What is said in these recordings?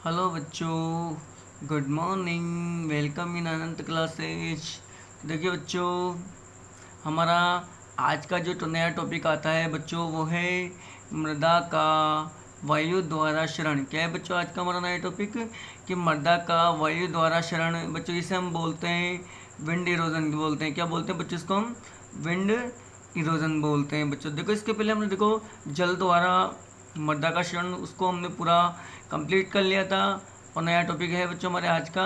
Hello बच्चों, good morning. Welcome in Anant classes. देखिए बच्चों, हमारा आज का जो नया टॉपिक आता है बच्चों वो है मृदा का वायु द्वारा क्षरण। क्या है बच्चों आज का हमारा नया टॉपिक कि मृदा का वायु द्वारा क्षरण। बच्चों इसे हम बोलते हैं विंड इरोजन बोलते हैं। क्या बोलते हैं बच्चों इसको? हम विंड इरोजन बोलते हैं। बच्चों देखो, इसके पहले हमने देखो जल द्वारा मृदा का क्षरण उसको हमने पूरा कंप्लीट कर लिया था। और नया टॉपिक है बच्चों हमारे आज का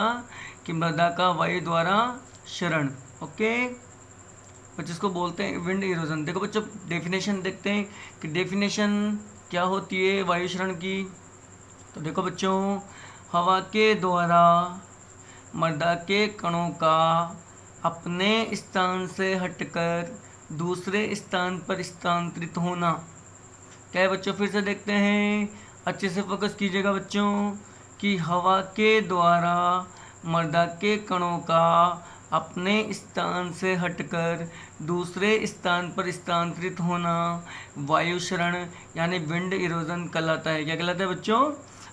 कि मृदा का वायु द्वारा क्षरण। ओके बच्चों, इसको बोलते हैं विंड इरोजन। देखो बच्चों, डेफिनेशन देखते हैं कि डेफिनेशन क्या होती है वायु क्षरण की। तो देखो बच्चों, हवा के द्वारा मृदा के कणों का अपने स्थान से हटकर दूसरे स्थान पर स्थानांतरित होना। क्या है बच्चों? फिर से देखते हैं, अच्छे से फोकस कीजिएगा बच्चों कि हवा के द्वारा मृदा के कणों का अपने स्थान से हटकर दूसरे स्थान पर स्थानांतरित होना वायु क्षरण यानी विंड इरोजन कहलाता है। क्या कहलाता है बच्चों?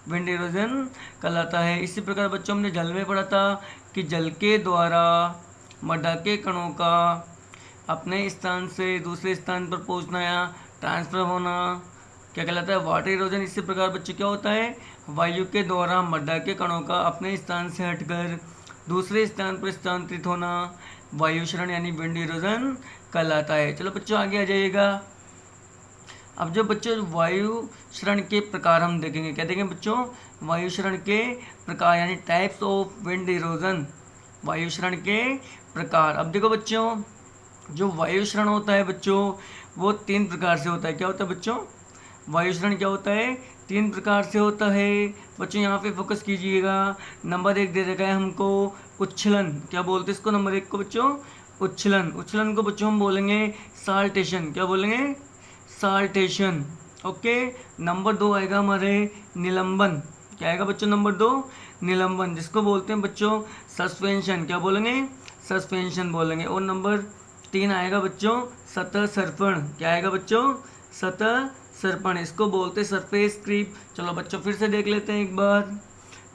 विंड इरोजन कहलाता है। इसी प्रकार बच्चों हमने जल में पढ़ा था कि जल के द्वारा मृदा के कणों का अपने स्थान से दूसरे स्थान पर पहुंचना या ट्रांसफर होना क्या कहलाता है? Water erosion. इसी प्रकार बच्चे क्या होता है? वायु के द्वारा मृदा के कणों का अपने स्थान से हटकर दूसरे स्थान पर स्थानांतरित होना वायु क्षरण यानी विंड इरोजन कहलाता है। चलो बच्चों आगे आ जाइएगा। अब जो बच्चों वायु क्षरण के प्रकार हम देखेंगे। क्या देखेंगे बच्चों? वायु क्षरण के प्रकार यानी टाइप्स ऑफ विंड इरोजन। वायु क्षरण के प्रकार। अब देखो बच्चों, जो वायु क्षरण होता है बच्चों वो 3 प्रकार से होता है। क्या होता है बच्चों? वायु क्षरण क्या होता है? 3 प्रकार से होता है। बच्चों यहाँ पे फोकस कीजिएगा। नंबर 1 दे रखा है हमको उच्छलन। क्या बोलते हैं इसको? नंबर 1 को बच्चों उच्छलन। उच्छलन को बच्चों हम बोलेंगे साल्टेशन। क्या बोलेंगे? साल्टेशन। ओके। नंबर 2 आएगा हमारे निलंबन। क्या आएगा बच्चों? नंबर 2 निलंबन, जिसको बोलते हैं बच्चों सस्पेंशन। क्या बोलेंगे? सस्पेंशन बोलेंगे। और नंबर 3 आएगा बच्चों सतह सर्पण। क्या आएगा बच्चों? सतह सर्पण। इसको बोलते हैं सरफेस क्रीप। चलो बच्चों फिर से देख लेते हैं एक बार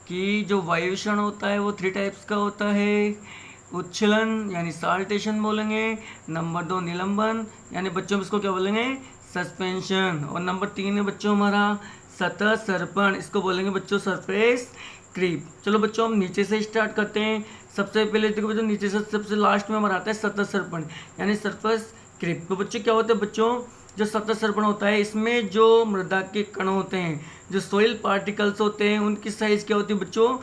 कि जो वायु क्षरण होता है वो 3 टाइप्स का होता है। उच्छलन यानी साल्टेशन बोलेंगे। नंबर 2 निलंबन यानी बच्चों इसको क्या बोलेंगे? सस्पेंशन। और नंबर 3 है बच्चों हमारा सतह सर्पण। इसको बोलेंगे बच्चों सरफेस क्रीप। चलो बच्चों हम नीचे से स्टार्ट करते हैं। सबसे पहले देखो बच्चों, नीचे से सबसे लास्ट में हमारा आता है सतह सर्पण यानी सरफेस क्रीप। तो बच्चों क्या होता है बच्चों? जो सतह सर्पण होता है इसमें जो मृदा के कण होते हैं, जो सोइल पार्टिकल्स होते हैं, उनकी साइज क्या होती है बच्चों?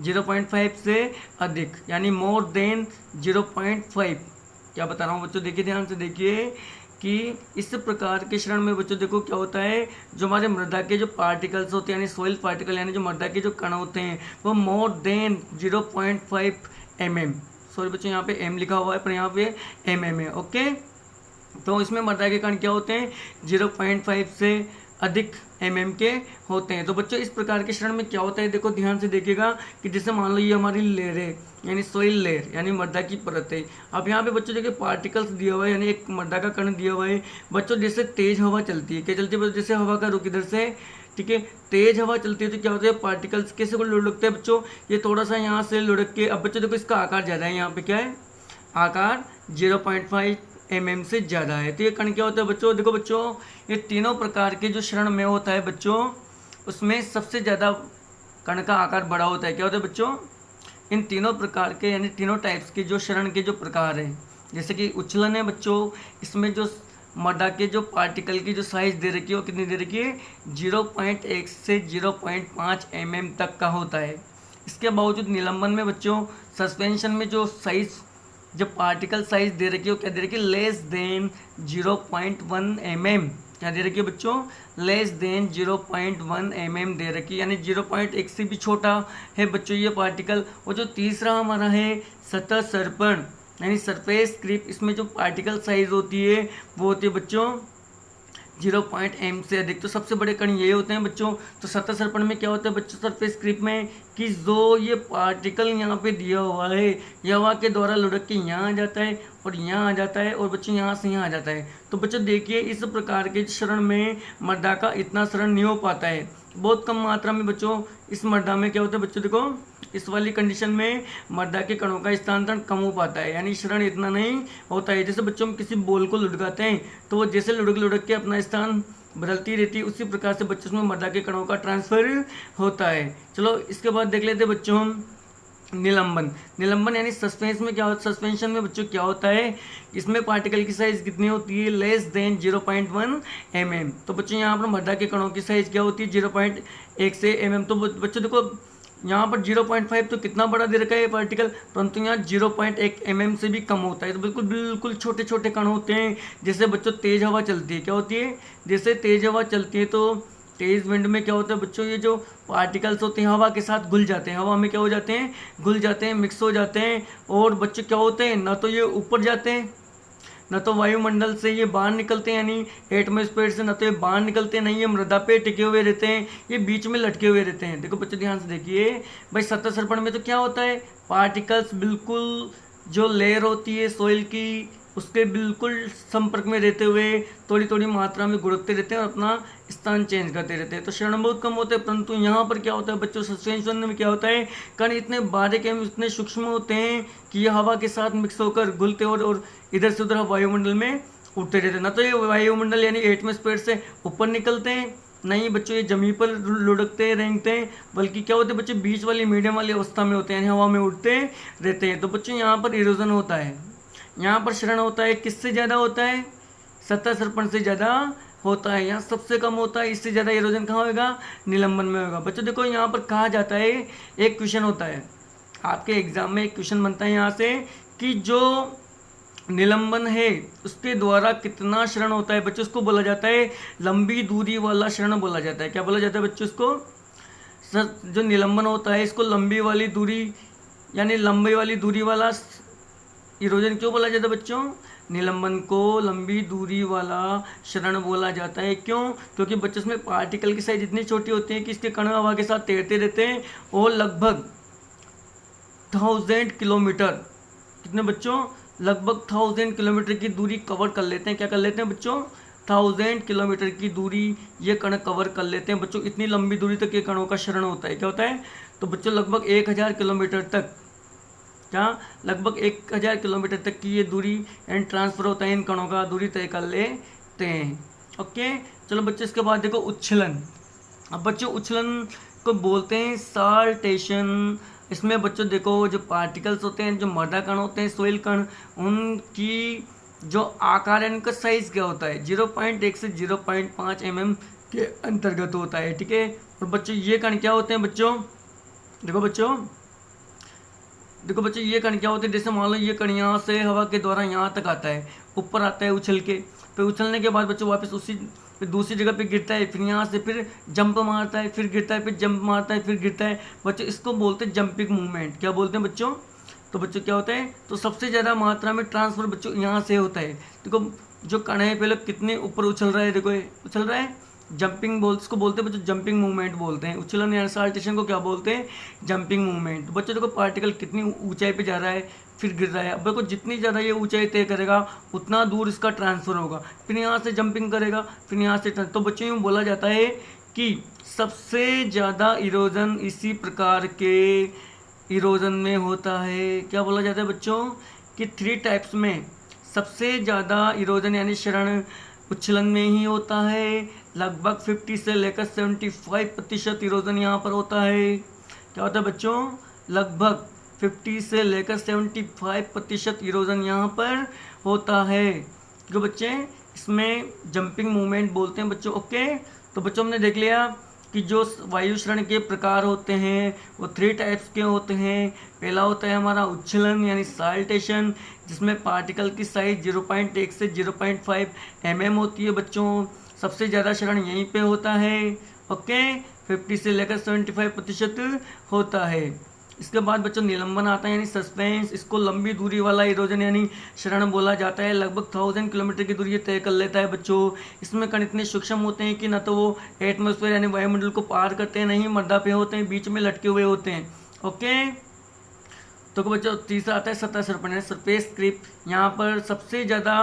0.5 से अधिक यानी मोर देन 0.5। क्या बता रहा हूँ बच्चों? देखिए ध्यान से देखिए कि इस प्रकार के क्षरण में बच्चों देखो क्या होता है, जो हमारे मृदा के जो पार्टिकल्स होते हैं यानी सोइल पार्टिकल यानी जो मृदा के जो कण होते हैं वो मोर देन 0.5 mm। सॉरी बच्चों, यहाँ पे m लिखा हुआ है पर यहाँ पे mm है। ओके, तो इसमें मृदा के कण क्या होते हैं? 0.5 से अधिक mm के होते हैं। तो बच्चों इस प्रकार के क्षरण में क्या होता है, देखो ध्यान से देखिएगा कि जैसे मान लो ये हमारी लेयर है यानी सोइल लेयर यानी मृदा की परत है। अब यहाँ पे बच्चों देखिए पार्टिकल्स दिया हुआ है यानी एक मृदा का कण दिया हुआ है। बच्चों जैसे तेज हवा चलती है, क्या चलती है? जैसे हवा का रुख इधर से, ठीक है, तेज हवा चलती है तो क्या होता है? पार्टिकल्स कैसे को लुढ़कते हैं बच्चों? ये थोड़ा सा यहाँ से लुढ़क के, अब बच्चों देखो इसका आकार ज़्यादा है, यहाँ पे क्या है? आकार 0.5 mm से ज़्यादा है। तो ये कण क्या होता है बच्चों? देखो बच्चों, ये तीनों प्रकार के जो क्षरण में होता है बच्चों उसमें सबसे ज़्यादा कण का आकार बड़ा होता है। क्या होता है बच्चों? इन तीनों प्रकार के यानी तीनों टाइप्स के जो क्षरण के जो प्रकार हैं, जैसे कि उच्छलन है बच्चों, इसमें जो मृदा के जो पार्टिकल की जो साइज दे रखी है वो कितनी दे रखी है? 0.1 से 0.5 mm तक का होता है। इसके बावजूद निलंबन में बच्चों, सस्पेंशन में जो साइज, जो पार्टिकल साइज दे रखी है वो क्या दे रखी है? Less than 0.1 mm। क्या दे रखी है बच्चों? लेस देन 0.1 mm दे रखी है यानी 0.1 से भी छोटा है बच्चों ये पार्टिकल। और जो तीसरा हमारा है सतह सर्पण यानी सरफेस क्रीप, इसमें जो पार्टिकल साइज होती है वो होती है बच्चों 0.m से अधिक। तो सबसे बड़े कण ये होते हैं बच्चों। तो सतह सर्पण में क्या होता है बच्चों सरफेस क्रीप में कि जो ये पार्टिकल यहाँ पे दिया हुआ है ये हवा के द्वारा लुढ़क के यहाँ आ जाता है और यहाँ आ जाता है और बच्चों यहाँ से यहाँ आ जाता है। तो बच्चों देखिए इस प्रकार के क्षरण में मृदा का इतना क्षरण नहीं हो पाता है, बहुत कम मात्रा में बच्चों इस मृदा में क्या होता है बच्चों देखो इस वाली कंडीशन में मृदा के कणों का स्थानांतरण कम हो पाता है, यानी क्षरण इतना नहीं होता है। जैसे बच्चों हम किसी बॉल को लुढ़काते हैं तो वो जैसे लुढ़क लुढ़क के अपना स्थान बदलती रहती है, उसी प्रकार से बच्चों में मृदा के कणों का ट्रांसफर होता है। चलो इसके बाद देख लेते हैं बच्चों हम निलंबन। निलंबन यानी सस्पेंस में क्या होता है, सस्पेंशन में बच्चों क्या होता है, इसमें पार्टिकल की साइज कितनी होती है, लेस देन 0.1 mm। तो बच्चों यहाँ पर मृदा के कणों की साइज क्या होती है 0.1 से mm। तो बच्चों देखो यहाँ पर 0.5 तो कितना बड़ा दे रखा है पार्टिकल, परंतु यहाँ 0.1 mm से भी कम होता है। तो बिल्कुल बिल्कुल छोटे छोटे कण होते हैं। जैसे बच्चों तेज हवा चलती है, क्या होती है, जैसे तेज हवा चलती है तो तेज विंड में क्या होता है बच्चों, ये जो पार्टिकल्स होते हैं हवा के साथ घुल जाते हैं, हवा में क्या हो जाते हैं, घुल जाते हैं, मिक्स हो जाते हैं। और बच्चों क्या होते हैं, ना तो ये ऊपर जाते हैं न तो वायुमंडल से ये बाहर निकलते हैं, यानी एटमॉस्फेयर से न तो ये बाहर निकलते हैं, नहीं ये मृदा पे टिके हुए रहते हैं, ये बीच में लटके हुए रहते हैं। देखो बच्चों ध्यान से देखिए भाई, सतह सर्पण में तो क्या होता है, पार्टिकल्स बिल्कुल जो लेयर होती है सोइल की उसके बिल्कुल संपर्क में रहते हुए थोड़ी थोड़ी मात्रा में गुड़कते रहते हैं और अपना स्थान चेंज करते रहते हैं। तो क्षरण बहुत कम होते हैं, परंतु यहाँ पर क्या होता है बच्चों, सस्पेंशन में क्या होता है, कण इतने बारीक एवं इतने सूक्ष्म होते हैं कि ये हवा के साथ मिक्स होकर घुलते और इधर से उधर वायुमंडल में उड़ते रहते हैं। ना तो ये वायुमंडल यानी एटमॉस्फेयर से ऊपर निकलते हैं, नहीं बच्चों ये जमीन पर लुढ़कते हैं, रेंगते हैं, बल्कि क्या होते हैं बच्चों बीच वाली मीडियम वाली अवस्था में होते हैं, यानी हवा में उड़ते रहते हैं। तो बच्चों यहाँ पर इरोजन होता है, यहाँ पर क्षरण होता है, किससे ज़्यादा होता है, सतह सर्पण से ज़्यादा होता है। यहाँ सबसे कम होता है, इससे ज़्यादा इरोजन कहाँ होगा, निलंबन में होगा। बच्चों देखो यहाँ पर कहा जाता है, एक क्वेश्चन होता है आपके एग्जाम में, एक क्वेश्चन बनता है यहाँ से कि जो निलंबन है उसके द्वारा कितना क्षरण होता है बच्चों, उसको बोला जाता है लंबी दूरी वाला क्षरण बोला जाता है। क्या बोला जाता है बच्चों इसको, जो निलंबन होता है इसको लंबी वाली दूरी यानी लंबी वाली दूरी वाला इरोजन क्यों बोला जाता है बच्चों, निलंबन को लंबी दूरी वाला क्षरण बोला जाता है। क्यों, क्योंकि बच्चों में पार्टिकल की साइज इतनी छोटी होती है कि इसके कण हवा के साथ तैरते रहते हैं और लगभग 1000 किलोमीटर, कितने बच्चों, लगभग 1000 किलोमीटर की दूरी कवर कर लेते हैं। क्या कर लेते हैं बच्चों, 1000 किलोमीटर की दूरी ये कण कवर कर लेते हैं बच्चों। इतनी लंबी दूरी तक ये कणों का क्षरण होता है। क्या होता है, तो बच्चों लगभग 1000 किलोमीटर तक, क्या लगभग 1000 किलोमीटर तक की ये दूरी एंड ट्रांसफर होता है इन कणों का, दूरी तय कर लेते हैं। ओके चलो बच्चों इसके बाद देखो उच्छलन। अब बच्चों उच्छलन को बोलते हैं साल्टेशन। इसमें बच्चों देखो जो पार्टिकल्स होते हैं, जो मृदा कण होते हैं, सोइल कण, उनकी जो आकार है उनका साइज क्या होता है, 0.1 से 0.5 mm के अंतर्गत होता है। ठीक है, और बच्चों ये कण क्या होते हैं बच्चों, देखो बच्चों ये कण क्या होते हैं, जैसे मान लो ये कण यहाँ से हवा के द्वारा यहाँ तक आता है, ऊपर आता है उछल के, फिर उछलने के बाद बच्चों वापस उसी फिर दूसरी जगह पे गिरता है, फिर यहाँ से फिर जंप मारता है, फिर गिरता है, फिर जंप मारता है, फिर गिरता है बच्चों, इसको बोलते हैं जंपिंग मूवमेंट। क्या बोलते हैं बच्चों, तो बच्चों क्या होता है, तो सबसे ज़्यादा मात्रा में ट्रांसफर बच्चों यहाँ से होता है। देखो जो कण है पहले कितने ऊपर उछल रहा है, देखो उछल रहा है, जंपिंग इसको बोलते हैं बच्चों जंपिंग मूवमेंट बोलते हैं। उछलन या साल्टेशन को क्या बोलते हैं, जंपिंग मूवमेंट। तो बच्चों देखो पार्टिकल कितनी ऊंचाई पे जा रहा है, फिर गिर रहा है। अब देखो जितनी ज़्यादा ये ऊंचाई तय करेगा उतना दूर इसका ट्रांसफर होगा, फिर यहाँ से जंपिंग करेगा, फिर यहाँ से तो बच्चों यूँ बोला जाता है कि सबसे ज़्यादा इरोजन इसी प्रकार के इरोजन में होता है। क्या बोला जाता है बच्चों, कि 3 टाइप्स में सबसे ज़्यादा इरोजन यानी क्षरण उच्छलन में ही होता है। लगभग 50 से लेकर 75% इरोजन यहाँ पर होता है। क्या होता है बच्चों, लगभग 50 से लेकर 75% इरोजन यहाँ पर होता है। जो बच्चे इसमें जंपिंग मूवमेंट बोलते हैं बच्चों। ओके, तो बच्चों हमने देख लिया कि जो वायु क्षरण के प्रकार होते हैं वो 3 टाइप्स के होते हैं। पहला होता है हमारा उच्छलन यानी साल्टेशन, जिसमें पार्टिकल की साइज 0.1 से 0.5 mm होती है बच्चों। सबसे ज़्यादा क्षरण यहीं पे होता है। ओके, 50 से लेकर 75% होता है। इसके बाद बच्चों निलंबन आता है यानी सस्पेंस। इसको लंबी दूरी वाला इरोजन यानी क्षरण बोला जाता है। लगभग 1000 किलोमीटर की दूरी तय कर लेता है बच्चों। इसमें कण इतने सूक्ष्म होते हैं कि न तो वो एटमॉस्फेयर यानी वायुमंडल को पार करते हैं, नहीं मर्दा पे होते हैं, बीच में लटके हुए होते हैं। ओके, तो बच्चों तीसरा आता है सतह सर्पण है सरफेस क्रीप। यहाँ पर सबसे ज़्यादा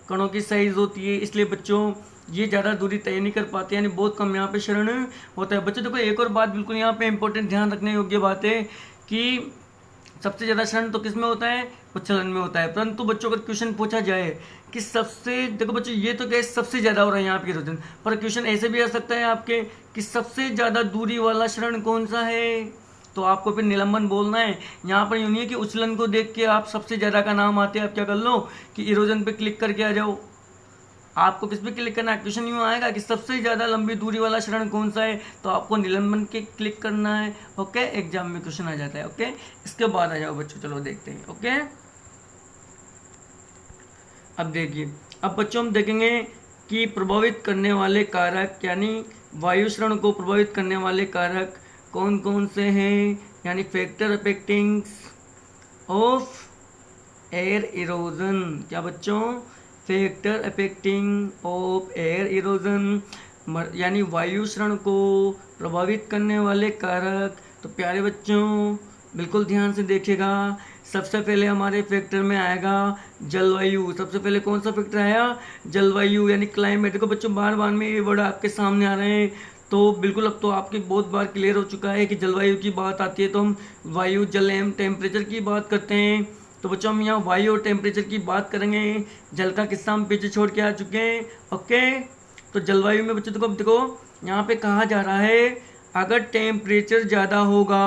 कणों की साइज होती है, इसलिए बच्चों ये ज़्यादा दूरी तय नहीं कर पाते, यानी बहुत कम यहाँ पे क्षरण होता है। बच्चों देखो एक और बात बिल्कुल यहाँ पे इंपॉर्टेंट ध्यान रखने योग्य बात है कि सबसे ज़्यादा क्षरण तो किस में होता है, उच्छलन में होता है। परंतु बच्चों अगर क्वेश्चन पूछा जाए कि सबसे, देखो बच्चों ये तो क्या सबसे ज़्यादा हो रहा है यहाँ पे इरोजन, पर क्वेश्चन ऐसे भी आ सकता है आपके कि सबसे ज़्यादा दूरी वाला क्षरण कौन सा है, तो आपको फिर निलंबन बोलना है। यहाँ पर यूँ नहीं है कि उछलन को देख के आप सबसे ज़्यादा का नाम आते हैं, आप क्या कर लो कि इरोजन पे क्लिक करके आ जाओ। आपको किस पे क्लिक करना है, क्वेश्चन यूँ आएगा कि सबसे ज़्यादा लंबी दूरी वाला क्षरण कौन सा है, तो आपको निलंबन के क्लिक करना है। ओके, एग्जाम में क्वेश्चन आ जाता है। ओके, इसके बाद आ जाओ बच्चों, चलो देखते हैं। ओके, अब देखिए, अब बच्चों हम देखेंगे कि प्रभावित करने वाले कारक यानी वायु क्षरण को प्रभावित करने वाले कारक कौन कौन से हैं, यानी factor affecting of air erosion. क्या बच्चों, factor affecting of air erosion यानी वायु क्षरण को प्रभावित करने वाले कारक। तो प्यारे बच्चों बिल्कुल ध्यान से देखिएगा। सबसे पहले हमारे फैक्टर में आएगा जलवायु। सबसे पहले कौन सा फैक्टर आया, जलवायु यानी क्लाइमेट। देखो बच्चों बार बार में ये वर्ड आपके सामने आ रहे हैं, तो बिल्कुल अब तो आपके बहुत बार क्लियर हो चुका है कि जलवायु की बात आती है तो हम वायु जल एवं टेम्परेचर की बात करते हैं। तो बच्चों हम यहाँ वायु और टेम्परेचर की बात करेंगे। जल का किस्सा हम पीछे छोड़ के आ चुके हैं। ओके, तो जलवायु में बच्चों देखो यहाँ पे कहा जा रहा है अगर टेम्परेचर ज़्यादा होगा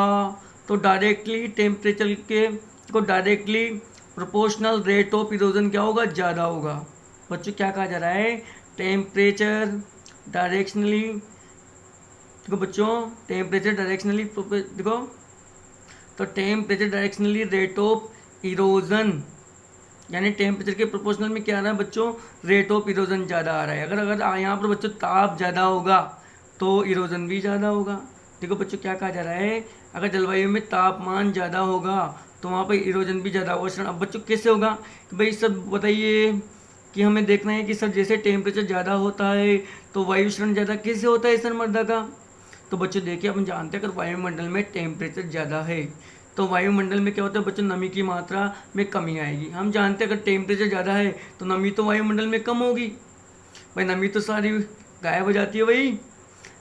तो डायरेक्टली टेम्परेचर के को directly proportional rate of erosion क्या होगा, ज़्यादा होगा। बच्चों क्या कहा जा रहा है, टेम्परेचर डायरेक्शनली, देखो बच्चों टेम्परेचर डायरेक्शनली, देखो तो temperature directionally rate of erosion यानी टेम्परेचर के प्रोपोर्शनल में क्या आ रहा है बच्चों, रेट ऑफ इरोजन ज़्यादा आ रहा है। अगर यहाँ पर बच्चों ताप ज़्यादा होगा तो इरोजन भी ज़्यादा होगा। देखो बच्चों क्या कहा जा रहा है, अगर जलवायु में तापमान ज़्यादा होगा तो वहाँ पर इरोजन भी ज़्यादा होगा। अब बच्चों कैसे होगा कि भाई सब बताइए कि हमें देखना है कि सर जैसे टेम्परेचर ज़्यादा होता है तो वायु क्षरण ज़्यादा कैसे होता है सर मर्दा का। तो बच्चों देखिए अपन जानते हैं अगर वायुमंडल में टेम्परेचर ज़्यादा है तो वायुमंडल में क्या होता है बच्चों, नमी की मात्रा में कमी आएगी। हम जानते हैं अगर टेम्परेचर ज़्यादा है तो नमी तो वायुमंडल में कम होगी, भाई नमी तो सारी गायब हो जाती है। भाई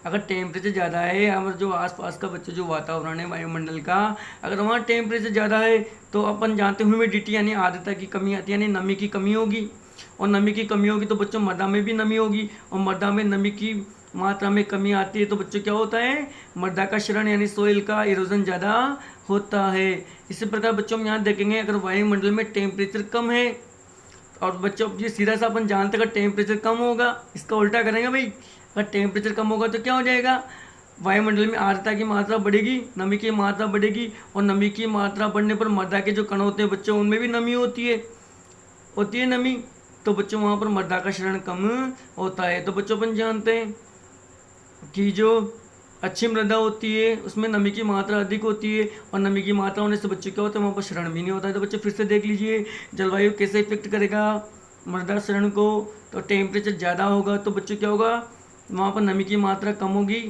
अगर टेम्परेचर ज़्यादा है, हमारे जो आसपास का बच्चों जो वातावरण है वायुमंडल का, अगर वहाँ टेम्परेचर ज़्यादा है तो अपन जानते हैं ह्यूमिडिटी यानी आर्द्रता की कमी आती है, यानी नमी की कमी होगी। और नमी की कमी होगी तो बच्चों मृदा में भी नमी होगी, और मृदा में नमी की मात्रा में कमी आती है तो बच्चों क्या होता है, मृदा का क्षरण यानी सोइल का इरोजन ज़्यादा होता है। इसी प्रकार बच्चों हम यहाँ देखेंगे अगर वायुमंडल में टेम्परेचर कम है, और बच्चों ये सीधा सा अपन जानते हैं अगर टेम्परेचर कम होगा, इसका उल्टा करेंगे भाई, अगर टेम्परेचर कम होगा तो क्या हो जाएगा, वायुमंडल में आर्द्रता की मात्रा बढ़ेगी, नमी की मात्रा बढ़ेगी, और नमी की मात्रा बढ़ने पर मृदा के जो कण होते हैं बच्चों उनमें भी नमी होती है नमी, तो बच्चों वहाँ पर मृदा का क्षरण कम होता है। तो बच्चों अपन जानते हैं कि जो अच्छी मृदा होती है उसमें नमी की मात्रा अधिक होती है, और नमी की मात्रा होने से बच्चों क्या होता है वहाँ पर क्षरण भी नहीं होता है। तो बच्चों फिर से देख लीजिए जलवायु कैसे इफेक्ट करेगा मृदा क्षरण को। तो टेम्परेचर ज़्यादा होगा तो बच्चों क्या होगा, वहाँ पर नमी की मात्रा कम होगी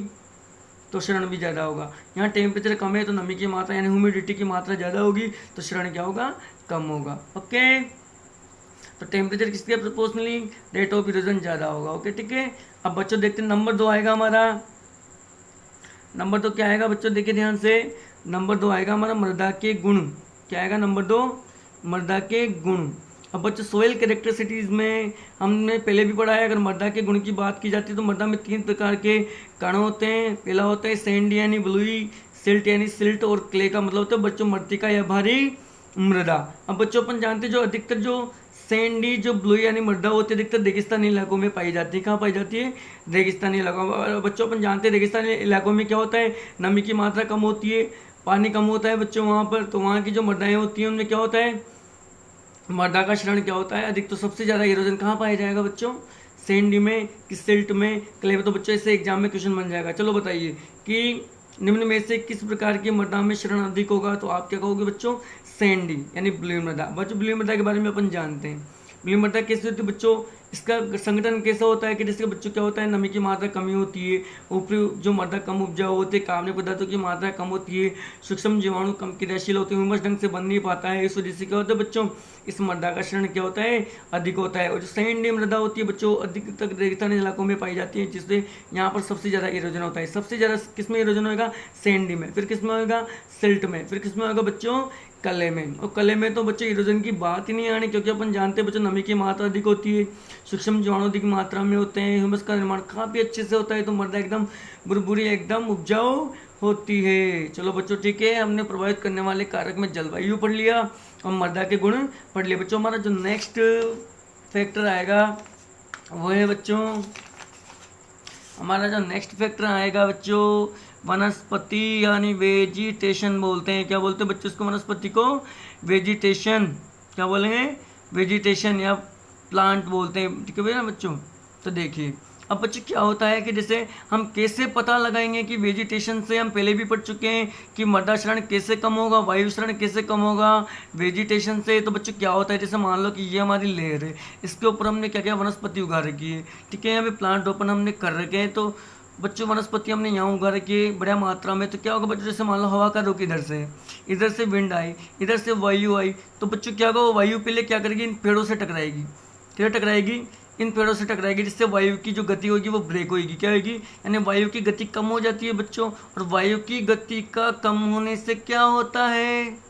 तो क्षरण भी ज़्यादा होगा। यहाँ टेम्परेचर कम है तो नमी की मात्रा यानी ह्यूमिडिटी की मात्रा ज़्यादा होगी तो क्षरण क्या होगा, कम होगा। ओके, तो टेम्परेचर किसके प्रोपोर्शनली रेट ऑफ इरोजन ज़्यादा होगा। ओके ठीक है, अब बच्चों देखते हैं नंबर 2 आएगा हमारा। नंबर 2 क्या आएगा बच्चों, देखिए ध्यान से, नंबर 2 आएगा हमारा मृदा के गुण। क्या आएगा नंबर 2, मृदा के गुण। अब बच्चों सोइल कैरेक्टरिस्टिक्स में हमने पहले भी पढ़ा है, अगर मृदा के गुण की बात की जाती है तो मृदा में 3 प्रकार के कण होते हैं। पहला होता है सैंड यानी बलुई, सिल्ट यानी सिल्ट, और क्ले का मतलब होता है बच्चों मृत्तिका या भारी मृदा। अब बच्चों अपन जानते हैं जो अधिकतर जो सैंडी जो ब्लू यानी मृदा होती है अधिकतर रेगिस्तानी इलाकों में पाई जाती है। कहाँ पाई जाती है, रेगिस्तानी इलाकों में। बच्चों अपन जानते हैं रेगिस्तानी इलाकों में क्या होता है, नमी की मात्रा कम होती है, पानी कम होता है बच्चों वहाँ पर, तो वहाँ की जो मृदाएँ होती हैं उनमें क्या होता है, मृदा का क्षरण क्या होता है अधिक। तो सबसे ज़्यादा इरोजन कहाँ पाया जाएगा बच्चों, सैंडी में कि सिल्ट में, क्ले में। तो बच्चों इससे एग्जाम में क्वेश्चन बन जाएगा। चलो बताइए कि निम्न में से किस प्रकार की मृदा में क्षरण अधिक होगा? तो आप क्या कहोगे बच्चों? सैंडी यानी बलुई मृदा। बच्चों बलुई मृदा के बारे में अपन जानते हैं। बलुई मृदा कैसे होती है बच्चों? इसका संगठन कैसा होता है कि जिसके बच्चों क्या होता है, नमी की मात्रा कमी होती है, ऊपरी जो मृदा कम उपजाऊ होती है, कार्बनिक पदार्थों की मात्रा कम होती है, सूक्ष्म जीवाणु कम क्रियाशील होते हैं, ह्यूमस ढंग से बन नहीं पाता है। इस वजह से क्या होता है बच्चों? इस मृदा का क्षरण क्या होता है? अधिक होता है। और जो सैंडी मृदा होती है बच्चों, अधिक तक रेगिस्तानी इलाकों में पाई जाती है, जिससे यहाँ पर सबसे ज़्यादा इरोजन होता है। सबसे ज़्यादा किस में इरोजन होगा? सैंडी में। फिर किस में होगा? सिल्ट में। फिर किस में होगा बच्चों? कले में। और कले में तो बच्चों इरोजन की बात ही नहीं आनी, क्योंकि अपन जानते हैं बच्चों नमी की मात्रा अधिक होती है, सूक्ष्म जीवाणु अधिक मात्रा में होते हैं, ह्यूमस का निर्माण काफ़ी अच्छे से होता है, तो मृदा एकदम बुरबुरी एकदम उपजाऊ होती है। चलो बच्चों ठीक है, हमने प्रभावित करने वाले कारक में जलवायु पढ़ लिया और मृदा के गुण पढ़ लिए। बच्चों हमारा जो नेक्स्ट फैक्टर आएगा वो है बच्चों, हमारा जो नेक्स्ट फैक्टर आएगा बच्चों वनस्पति यानी वेजिटेशन बोलते हैं। क्या बोलते हैं बच्चों इसको? वनस्पति को वेजिटेशन। क्या बोलेंगे? वेजिटेशन या प्लांट बोलते हैं। ठीक है भैया बच्चों। तो देखिए अब बच्चों क्या होता है कि जैसे हम कैसे पता लगाएंगे कि वेजिटेशन से, हम पहले भी पढ़ चुके हैं कि मृदा क्षरण कैसे कम होगा, वायु क्षरण कैसे कम होगा वेजिटेशन से। तो बच्चों क्या होता है, जैसे मान लो कि ये हमारी लेयर है, इसके ऊपर हमने क्या किया? वनस्पति उगा रखी है। ठीक है, यहाँ पे प्लांट रोपण हमने कर रखे हैं, तो बच्चों वनस्पति हमने यहाँ उगा रखी है बढ़िया मात्रा में। तो क्या होगा बच्चों? जैसे मान लो हवा का रुख इधर से, इधर से विंड आई, इधर से वायु आई, तो बच्चों क्या होगा? वो वायु पहले क्या करेगी? इन पेड़ों से टकराएगी। क्या टकराएगी? इन पेड़ों से टकराएगी, जिससे वायु की जो गति होगी वो ब्रेक होगी। क्या होगी? यानी वायु की गति कम हो जाती है बच्चों। और वायु की गति का कम होने से क्या होता है?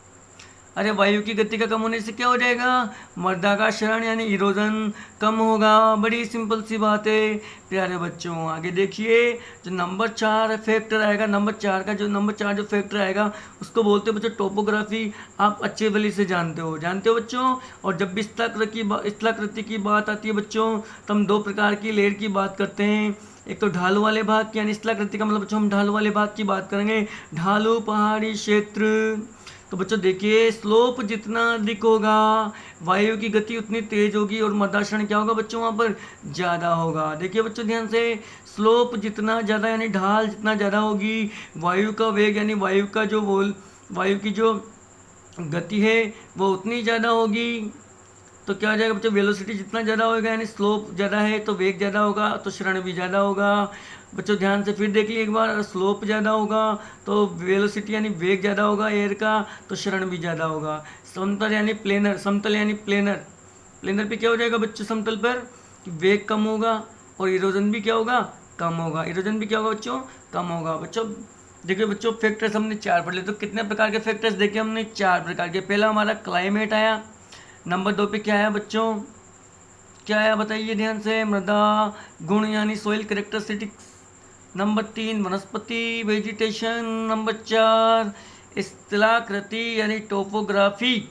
अरे वायु की गति का कम होने से क्या हो जाएगा? मृदा का क्षरण यानी इरोजन कम होगा। बड़ी सिंपल सी बात है प्यारे बच्चों। आगे देखिए जो नंबर 4 फैक्टर आएगा, नंबर 4 जो फैक्टर आएगा उसको बोलते हैं बच्चों टोपोग्राफी। आप अच्छे भली से जानते हो बच्चों। और जब भी स्थलाकृति की बात आती है बच्चों, तो हम 2 प्रकार की लेयर की बात करते हैं। एक तो ढालू वाले भाग की, यानी स्थलाकृति का मतलब बच्चों हम ढालू वाले भाग की बात करेंगे, ढालू पहाड़ी क्षेत्र। तो बच्चों देखिए स्लोप जितना अधिक होगा वायु की गति उतनी तेज होगी और मृदा क्षरण क्या होगा बच्चों? वहाँ पर ज़्यादा होगा। देखिए बच्चों ध्यान से, स्लोप जितना ज़्यादा यानी ढाल जितना ज़्यादा होगी, वायु का वेग यानी वायु की जो गति है वो उतनी ज़्यादा होगी। तो क्या हो जाएगा बच्चों? वेलोसिटी जितना ज़्यादा होगा यानी स्लोप ज़्यादा है तो वेग ज़्यादा होगा, तो क्षरण भी ज़्यादा होगा। बच्चों ध्यान से फिर देखिए एक बार, स्लोप ज़्यादा होगा तो वेलोसिटी यानी वेग ज़्यादा होगा एयर का, तो क्षरण भी ज़्यादा होगा। समतल यानी प्लेनर पे क्या हो जाएगा बच्चों? समतल पर वेग कम होगा और इरोजन भी क्या होगा? कम होगा। इरोजन भी क्या होगा बच्चों? कम होगा। बच्चों देखिए बच्चों फैक्टर्स हमने 4 पढ़ लिए। तो कितने प्रकार के फैक्टर्स देखे हमने? 4 प्रकार के। पहला हमारा क्लाइमेट आया, नंबर 2 पे क्या आया बच्चों? क्या आया बताइए ध्यान से? मृदा गुण यानी सोइल कैरेक्टरिस्टिक्स। नंबर 3 वनस्पति वेजिटेशन। नंबर 4 स्थलाकृति यानी टोपोग्राफी।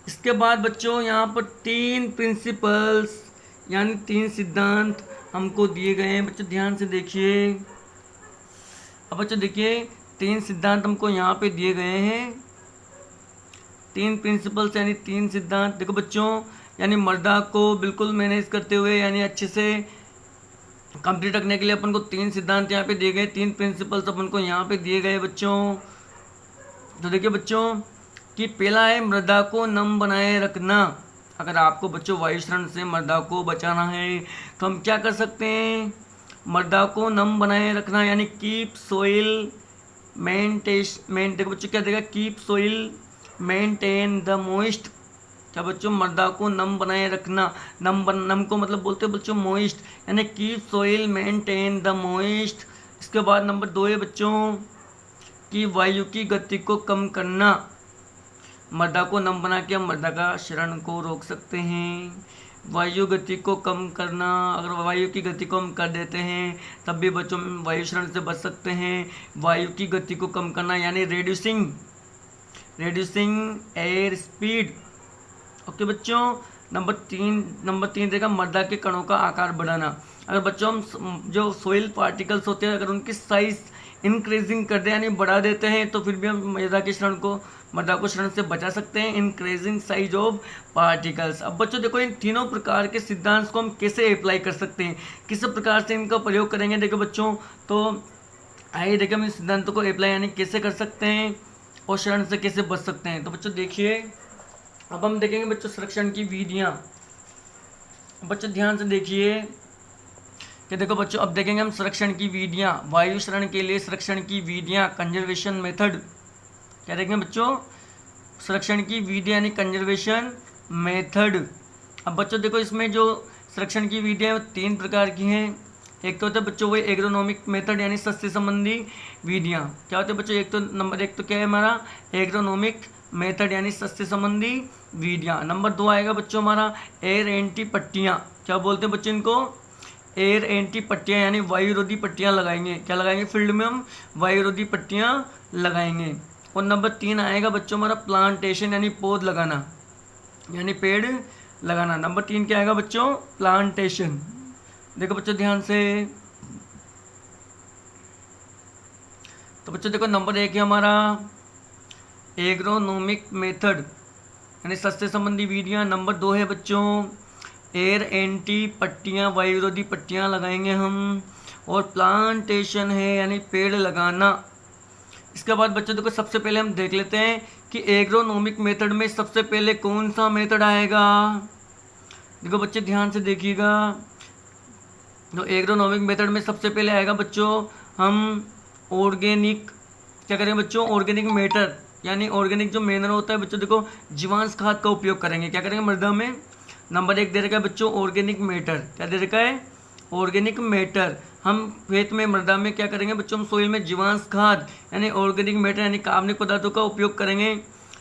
इसके बाद बच्चों यहाँ पर 3 प्रिंसिपल्स यानी 3 सिद्धांत हमको दिए गए हैं। बच्चों ध्यान से देखिए। अब बच्चों देखिए 3 सिद्धांत हमको यहाँ पे दिए गए हैं। 3 प्रिंसिपल्स यानी 3 सिद्धांत। देखो बच्चों यानी मृदा को बिल्कुल मैनेज करते हुए यानी अच्छे से कंप्लीट रखने के लिए अपन को 3 सिद्धांत यहाँ पे दिए गए, 3 प्रिंसिपल्स अपन को यहाँ पे दिए गए बच्चों। तो देखिए बच्चों कि पहला है मृदा को नम बनाए रखना। अगर आपको बच्चों वायु क्षरण से मृदा को बचाना है तो हम क्या कर सकते हैं? मृदा को नम बनाए रखना यानी कीप सोइल देखो बच्चों क्या देगा? Keep soil maintain the moist. क्या बच्चों? मृदा को नम बनाए रखना। नम को मतलब बोलते हैं बच्चों मोइस्ट, यानी keep soil maintain the moist. इसके बाद नंबर 2 है बच्चों कि वायु की गति को कम करना। मृदा को नम बना के हम मृदा का क्षरण को रोक सकते हैं। वायु गति को कम करना, अगर वायु की गति को हम कर देते हैं तब भी बच्चों वायु क्षरण से बच सकते हैं। वायु की गति को कम करना यानी रेड्यूसिंग एयर स्पीड। ओके बच्चों। नंबर 3 देखा मृदा के कणों का आकार बढ़ाना। अगर बच्चों हम जो सोइल पार्टिकल्स होते हैं अगर उनकी साइज इंक्रीजिंग कर दे यानी बढ़ा देते हैं तो फिर भी हम मृदा को क्षरण से बचा सकते हैं। Increasing size of particles. अब बच्चों देखो इन तीनों प्रकार के सिद्धांत को हम कैसे अप्लाई कर सकते हैं, किस प्रकार से इनका प्रयोग करेंगे। देखो बच्चों तो आइए देखिए हम इस सिद्धांतों को अप्लाई यानी कैसे कर सकते हैं और शरण से कैसे बच सकते हैं। तो बच्चों देखिए, अब हम देखेंगे बच्चों संरक्षण की विधियाँ। बच्चों ध्यान से देखिए कि देखो बच्चों, अब देखेंगे हम संरक्षण की विधियाँ। वायु शरण के लिए संरक्षण की विधियाँ, कंजर्वेशन मेथड। क्या देखेंगे बच्चों? संरक्षण की विधि यानी कंजर्वेशन मेथड। अब बच्चों देखो, इसमें जो संरक्षण की विधियाँ वो 3 प्रकार की हैं। एक तो होता है बच्चों वो एग्रोनॉमिक मेथड यानी सस्ते संबंधी विधियाँ। क्या होते हैं बच्चों? नंबर एक तो क्या है हमारा एग्रोनॉमिक मेथड यानी सस्ते संबंधी विधियाँ। नंबर 2 आएगा बच्चों हमारा एयर एंटी पट्टियाँ। क्या बोलते हैं बच्चों इनको? एयर एंटी पट्टियाँ यानी वायुरोधी पट्टियाँ लगाएंगे। क्या लगाएंगे? फील्ड में हम वायुरोधी पट्टियाँ लगाएंगे। और नंबर 3 आएगा बच्चों हमारा प्लांटेशन यानी पौध लगाना यानी पेड़ लगाना। नंबर 3 क्या आएगा बच्चों? प्लांटेशन। देखो बच्चों ध्यान से, तो बच्चों देखो नंबर 1 है हमारा एग्रोनॉमिक मेथड यानी सस्ते संबंधी विधियाँ। नंबर 2 है बच्चों एयर एंटी पट्टियाँ, वायुरोधी पट्टियाँ लगाएंगे हम। और प्लांटेशन है यानी पेड़ लगाना। इसके बाद बच्चों देखो, सबसे पहले हम देख लेते हैं कि एग्रोनॉमिक मेथड में सबसे पहले कौन सा मेथड आएगा। देखो बच्चे ध्यान से देखिएगा, जो एग्रोनॉमिक मेथड में सबसे पहले आएगा बच्चों हम ऑर्गेनिक। क्या करेंगे बच्चों? ऑर्गेनिक मैटर यानी ऑर्गेनिक जो मैनर होता है बच्चों, देखो जीवांश खाद का उपयोग करेंगे। क्या करेंगे मृदा में? नंबर 1 दे रखा है बच्चों ऑर्गेनिक मैटर। क्या दे रखा है? Organic matter. हम खेत में मृदा में क्या करेंगे बच्चों? हम सोइल में जीवांश खाद यानी ऑर्गेनिक मैटर यानी कार्बनिक पदार्थों का उपयोग करेंगे।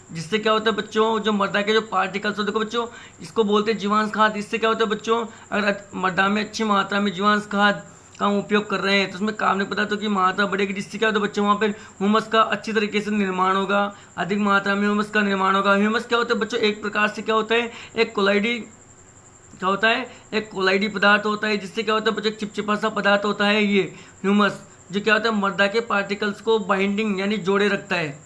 जिससे क्या होता है बच्चों, जो मृदा के जो पार्टिकल्स होते हैं, देखो बच्चों इसको बोलते हैं जीवांश खाद। इससे क्या होता है बच्चों, अगर मृदा में अच्छी मात्रा में जीवांश खाद का हम उपयोग कर रहे हैं तो उसमें कार्बनिक पदार्थों की मात्रा बढ़ेगी। जिससे क्या होता है बच्चों, वहाँ पर ह्यूमस का अच्छी तरीके से निर्माण होगा, अधिक मात्रा में ह्यूमस का निर्माण होगा। ह्यूमस क्या होता है बच्चों? एक प्रकार से क्या होता है, एक कोलाइडी क्या होता है, एक कोलाइडी पदार्थ होता है। जिससे क्या होता है बच्चों, चिपचिपा सा पदार्थ होता है ये ह्यूमस, जो क्या होता है मृदा के पार्टिकल्स को बाइंडिंग यानी जोड़े रखता है।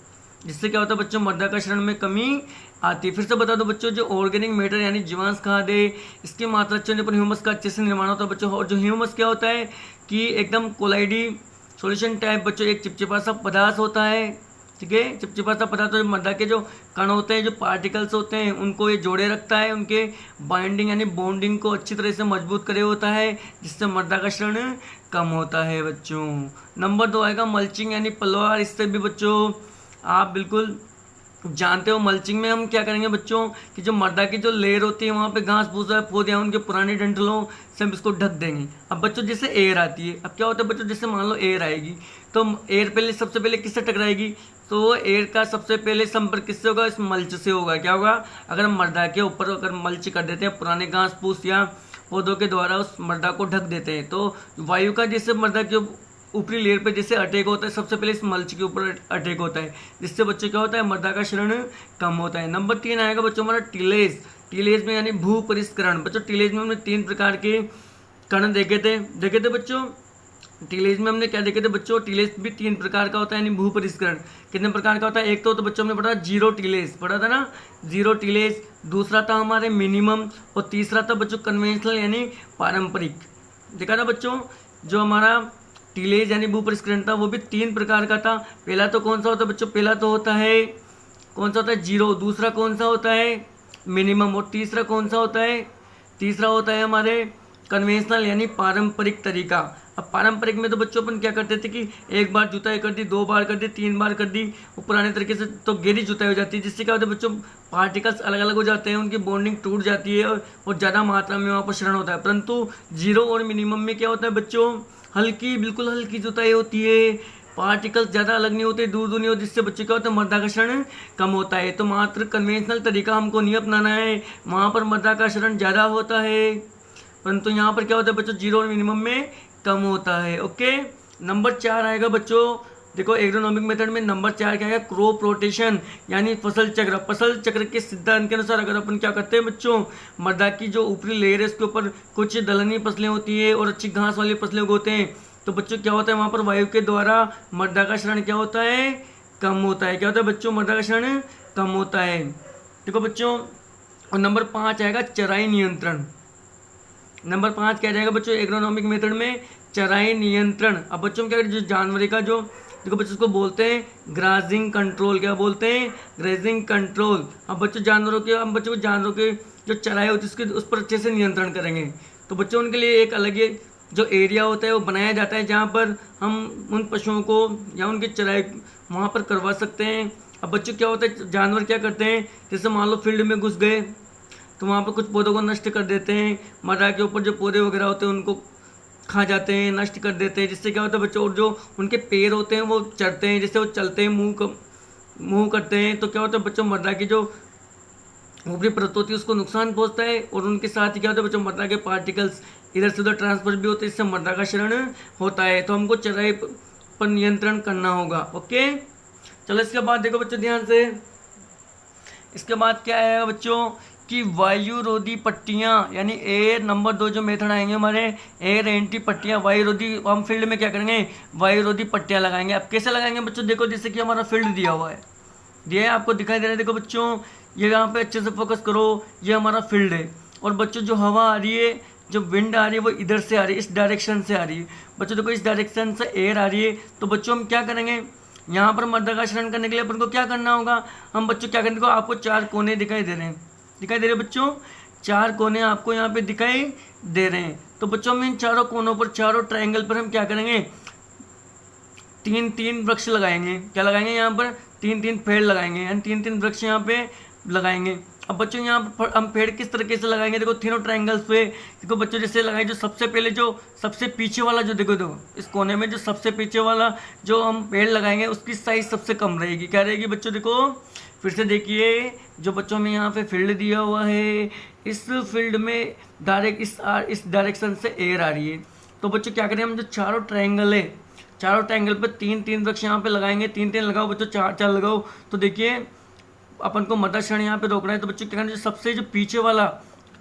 जिससे क्या होता है बच्चों, मृदा का क्षरण में कमी आती है। फिर से बता दो बच्चों, जो ऑर्गेनिक मैटर यानी जीवांश खाद है, इसकी मात्रा अच्छी होने पर ह्यूमस का अच्छे से निर्माण होता है बच्चों। और जो ह्यूमस क्या होता है कि एकदम कोलाइडी सॉल्यूशन टाइप बच्चों, एक चिपचिपा सा पदार्थ होता है। ठीक है, चिपचिपा सा पदार्थ मृदा के जो कण होते हैं, जो पार्टिकल्स होते हैं, उनको ये जोड़े रखता है। उनके बाइंडिंग यानी बॉन्डिंग को अच्छी तरह से मजबूत करे होता है, जिससे मृदा का क्षरण कम होता है बच्चों। नंबर 2 आएगा मल्चिंग यानी पलवार। इससे भी बच्चों आप बिल्कुल जानते हो, मल्चिंग में हम क्या करेंगे बच्चों कि जो मृदा की जो लेयर होती है वहाँ पे घास फूस पौधे हैं, उनके पुराने डंठलों से हम इसको ढक देंगे। अब बच्चों जैसे एयर आती है, अब क्या होता है बच्चों, जैसे मान लो एयर आएगी तो एयर पहले सबसे पहले किससे टकराएगी? तो एयर का सबसे पहले संपर्क किससे होगा? इस मल्च से होगा। क्या होगा? अगर हम मृदा के ऊपर अगर मल्च कर देते हैं, पुराने घास फूस या पौधों के द्वारा उस मृदा को ढक देते हैं, तो वायु का जैसे मृदा के ऊपरी लेयर पे जैसे अटैक होता है, सबसे पहले इस मल्च के ऊपर अटैक होता है। जिससे बच्चों क्या होता है, मृदा का क्षरण कम होता है। नंबर 3 आएगा बच्चों हमारा टिलेज। टिलेज में यानी भू परिष्करण। बच्चों टिलेज में हमने 3 प्रकार के कण देखे थे बच्चों। टिलेज में हमने क्या देखे थे बच्चों? टिलेज भी 3 प्रकार का होता है यानी भू परिष्करण। कितने प्रकार का होता है? एक तो बच्चों हमने पढ़ा जीरो टिलेज, पढ़ा था ना, जीरो टिलेज। दूसरा था हमारे मिनिमम, और तीसरा था बच्चों कन्वेंशनल यानी पारंपरिक। देखा था बच्चों, जो हमारा टिलेज यानी भू परिष्करण था वो भी 3 प्रकार का था। पहला तो कौन सा होता है बच्चों? पहला तो होता है कौन सा होता है? जीरो। दूसरा कौन सा होता है? मिनिमम। और तीसरा कौन सा होता है? तीसरा होता है हमारे कन्वेंशनल यानी पारंपरिक तरीका। अब पारंपरिक में तो बच्चों अपन क्या करते थे कि एक बार जुताई कर दी, 2 बार कर दी, 3 बार कर दी, वो पुराने तरीके से तो गहरी जुताई हो जाती है। जिससे क्या होता है बच्चों, पार्टिकल्स अलग अलग हो जाते हैं, उनकी बॉन्डिंग टूट जाती है और ज़्यादा मात्रा में वहाँ पर क्षरण होता है। परंतु जीरो और मिनिमम में क्या होता है बच्चों? हल्की, बिल्कुल हल्की जुताई होती है, पार्टिकल्स ज़्यादा अलग नहीं होते, दूर दूर नहीं होते। जिससे बच्चे क्या होता है, मृदा का क्षरण कम होता है। तो मात्र कन्वेंशनल तरीका हमको नहीं अपनाना है, वहाँ पर मृदा का क्षरण ज़्यादा होता है, परंतु यहाँ पर क्या होता है बच्चों, जीरो और मिनिमम में कम होता है। ओके, नंबर 4 आएगा बच्चों, देखो एग्रोनॉमिक मेथड में नंबर 4 क्या है? क्रॉप रोटेशन यानी फसल चक्र। फसल चक्र के सिद्धांत के अनुसार अगर अपन क्या करते हैं बच्चों, मृदा की जो ऊपरी लेयर है उसके ऊपर कुछ दलहनी फसलें होती है और अच्छी घास वाली फसलें उगोते हैं, तो बच्चों क्या होता है वहाँ पर वायु के द्वारा मृदा का क्षरण क्या होता है? कम होता है। क्या होता है बच्चों? मृदा का क्षरण कम होता है। देखो बच्चों, और नंबर 5 आएगा चराई नियंत्रण। नंबर 5 क्या जाएगा बच्चों एग्रोनॉमिक मेथड में? चराई नियंत्रण। अब बच्चों में क्या जो जानवर का जो देखो बच्चों उसको बोलते हैं ग्राजिंग कंट्रोल। क्या बोलते हैं? Grazing control. अब बच्चों जानवरों के हम बच्चों को जानवरों के जो चराई होती है उसके उस पर अच्छे से नियंत्रण करेंगे। तो बच्चों उनके लिए एक अलग ही जो एरिया होता है वो बनाया जाता है जहाँ पर हम उन पशुओं को या उनकी चराई वहाँ पर करवा सकते हैं। अब बच्चों क्या होता है जानवर क्या करते हैं, जैसे मान लो फील्ड में घुस गए तो वहाँ पर कुछ पौधों को नष्ट कर देते हैं, मर्रा के ऊपर जो पौधे वगैरह होते हैं उनको खा जाते हैं, नष्ट कर देते हैं, जिससे क्या होता है बच्चों और जो उनके पैर होते हैं वो चढ़ते हैं, जिससे वो चलते हैं मुंह करते हैं, तो क्या होता है बच्चों मर्रा की जो ऊपरी परत होती है उसको नुकसान पहुंचता है। और उनके साथ ही क्या होता है बच्चों मर्रा के पार्टिकल्स इधर से उधर ट्रांसफर भी होते हैं, इससे मर्रा का क्षरण होता है। तो हमको चराई पर नियंत्रण करना होगा। ओके चलो इसके बाद देखो बच्चों ध्यान से, इसके बाद क्या है बच्चों कि वायुरोधी पट्टियाँ, यानी ए नंबर 2 जो मेथड आएंगे हमारे एयर एंटी पट्टियाँ। वायुरोधी हम फील्ड में क्या करेंगे, वायुरोधी पट्टियाँ लगाएंगे। अब कैसे लगाएंगे बच्चों, देखो जैसे कि हमारा फील्ड दिया हुआ है, दिया है आपको दिखाई दे रहा है। देखो बच्चों ये यहाँ पे अच्छे से फोकस करो, ये हमारा फील्ड है। और बच्चों जो हवा आ रही है, जो विंड आ रही है वो इधर से आ रही है, इस डायरेक्शन से आ रही है। बच्चों देखो इस डायरेक्शन से एयर आ रही है, तो बच्चों हम क्या करेंगे, यहाँ पर मर्दा का क्षरण करने के लिए अपन को क्या करना होगा, हम बच्चों क्या करेंगे, आपको 4 कोने दिखाई दे रहे हैं, दिखाई दे रहे हैं बच्चों, 4 कोने आपको यहाँ पे दिखाई दे रहे हैं। तो बच्चों हम इन चारों कोनों पर, चारों ट्रायंगल पर हम क्या करेंगे, 3-3 वृक्ष लगाएंगे। क्या लगाएंगे, यहाँ पर 3-3 पेड़ लगाएंगे, यानी 3-3 वृक्ष यहाँ पे लगाएंगे। अब बच्चों यहाँ पर हम पेड़ किस तरीके से लगाएंगे, देखो तीनों ट्रायंगल्स पे देखो बच्चों जैसे लगाए, जो सबसे पहले जो सबसे पीछे वाला जो देखो इस कोने में जो सबसे पीछे वाला जो हम पेड़ लगाएंगे उसकी साइज सबसे कम रहेगी। क्या रहेगी बच्चों, देखो फिर से देखिए, जो बच्चों में यहाँ पे फील्ड दिया हुआ है, इस फील्ड में डायरेक्ट इस डायरेक्शन से एयर आ रही है। तो बच्चों क्या करें, हम जो चारों ट्रायंगल है, चारों ट्रायंगल पर 3-3 वृक्ष यहाँ पे लगाएंगे, 3-3 लगाओ बच्चों, 4-4 लगाओ। तो देखिए अपन को मर्दा क्षरण यहाँ पे रोकना है। तो बच्चों क्या करना है, सबसे जो पीछे वाला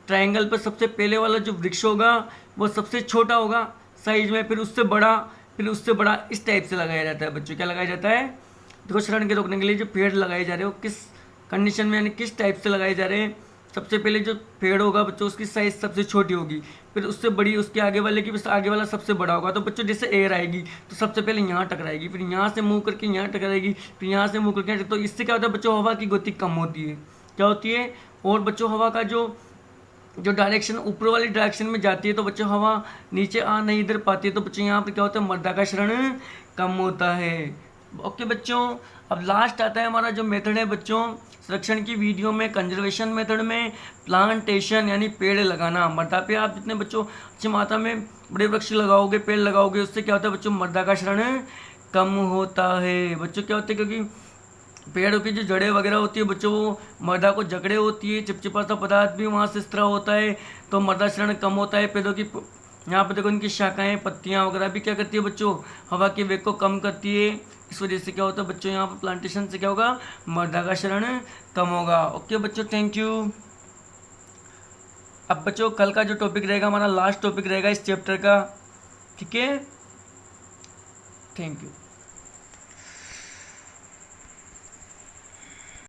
ट्रायंगल पर सबसे पहले वाला जो वृक्ष होगा वो सबसे छोटा होगा साइज में, फिर उससे बड़ा इस टाइप से लगाया जाता है। बच्चों क्या लगाया जाता है, देखो क्षरण के रोकने के लिए जो पेड़ लगाए जा रहे हैं वो किस कंडीशन में यानी किस टाइप से लगाए जा रहे हैं। सबसे पहले जो पेड़ होगा बच्चों उसकी साइज सबसे छोटी होगी, फिर उससे बड़ी उसके आगे वाले की आगे वाला सबसे बड़ा होगा। तो बच्चों जैसे एयर आएगी तो सबसे पहले यहाँ टकराएगी, फिर यहाँ से मुंह करके यहाँ टकराएगी, फिर यहाँ से मुंह करके, तो इससे क्या होता है बच्चों, हवा की गति कम होती है। क्या होती है, और बच्चों हवा का जो डायरेक्शन ऊपर वाली डायरेक्शन में जाती है, तो बच्चों हवा नीचे आ नहीं इधर पाती है। तो बच्चों यहाँ पर क्या होता है, मर्दा का क्षरण कम होता है। ओके बच्चों, अब लास्ट आता है हमारा जो मेथड है बच्चों संरक्षण की वीडियो में, कंजर्वेशन मेथड में प्लांटेशन यानी पेड़ लगाना। मर्दा पे आप जितने बच्चों अच्छी मात्रा में बड़े वृक्ष लगाओगे, पेड़ लगाओगे, उससे क्या होता है बच्चों, मर्दा का क्षरण कम होता है। बच्चों क्या होता है, क्योंकि पेड़ों की जो जड़ें वगैरह होती है बच्चों वो मर्दा को जकड़े होती है, चिपचिपा सा पदार्थ भी वहाँ से इस तरह होता है, तो मर्दा क्षरण कम होता है। पेड़ों की यहाँ पर देखो इनकी शाखाएं, पत्तियाँ वगैरह भी क्या करती है बच्चों, हवा के वेग को कम करती है। इस वजह से क्या होता है बच्चों, यहाँ पर प्लांटेशन से क्या होगा, मर्दा का क्षरण कम होगा। ओके बच्चों, थैंक यू। अब बच्चों कल का जो टॉपिक रहेगा हमारा लास्ट टॉपिक रहेगा इस चैप्टर का, ठीक है, थैंक यू।